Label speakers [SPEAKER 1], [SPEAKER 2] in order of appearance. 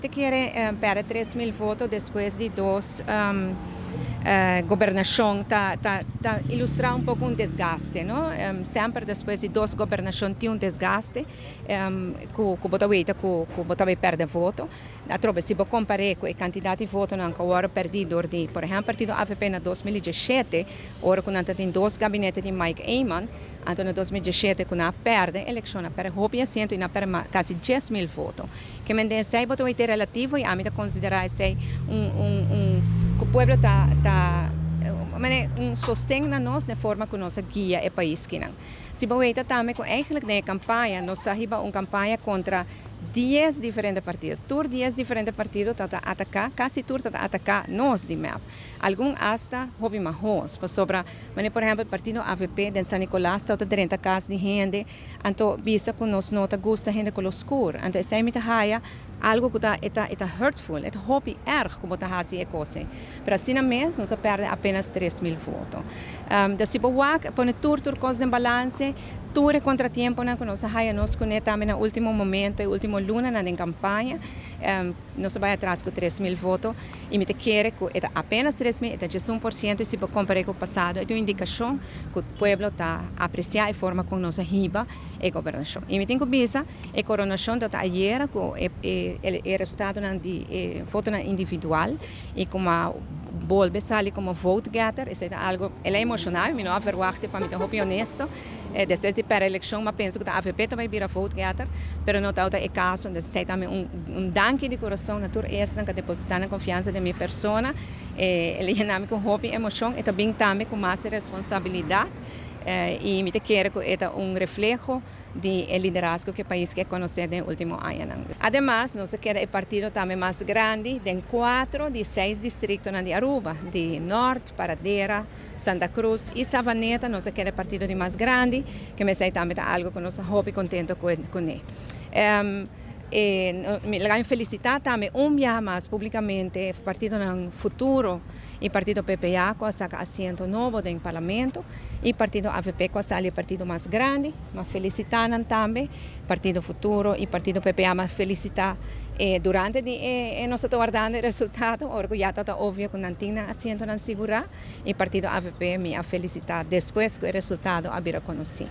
[SPEAKER 1] Te quiere para 3.000 votos después de dos gobernación, ilustrar un poco un desgaste, ¿no? Siempre después de dos gobernaciones tiene un desgaste, que perde voto. Atrobe, se compare com o candidato de voto não agora perdido de, por exemplo, partido AVP na 2017, agora quando tem dois gabinetes de Mike Eyman, então na 2017 quando perde a eleição, perde roupa assento e na perde quase 10.000 votos. Que me diz sei voto vai ter relativo e a mim considerar sei que o povo sostém na nós na forma que nós guia o país que não. Se você também com eigenlijk na campanha, nós está uma campanha contra 10 diferentes partidos. Todos 10 diferentes partidos estão a atacar, quase todos estão a atacar nós de MEP. Alguns hasta hobby mais sobre, por exemplo, o partido AVP de San Nicolás está a 30 casos de gente, então visa que nós não gosta gente com escuro. Então essa é a algo que está hurtful, é hobby erg como está fazendo a coisa. Para assim mesmo, nós perdemos apenas 3.000 votos. Então se você põe tudo coisas em balance, tudo é contratempo que nós nos conectamos no último momento, no último luna na campanha, nós vamos atrás com 3.000 votos e me quer que é apenas 3.000, é 1% e se comparar com o passado, é uma indicação que o povo está a apreciar a forma como nós riba a governação. E me tenho que dizer, a coronação da ayer com o resultado de voto individual e como volve a sair como vote getter, isso é algo emocional, eu não verwachte para me ser honesto. Depois de para a eleição, eu penso que a AVP também vira vote getter, mas não está o caso, de ser também danke de coração, natureza, que depositar na confiança de minha pessoa, ele é com hobby, emoção, e também com mais responsabilidade, e me quero que é reflexo de liderazgo que o país quer conhecer no último ano. Además, nós queremos o partido também mais grande, de 4 de 6 distritos de Aruba, de Norte, Paradera, Santa Cruz e Savaneta, nós queremos o partido de mais grande, que me sei também algo que nós estamos contentes com ele. Me quero felicitar também dia mais publicamente o partido no futuro, e o partido PPA com saca assento novo no parlamento e o partido AVP com sale o partido mais grande, mas felicitar também o partido futuro e o partido PPA, mas felicitar durante nós estamos aguardando o resultado, orgulhado está óbvio que não tinha assento na segurar e o partido AVP me a felicitar depois que o resultado a vir a conhecer.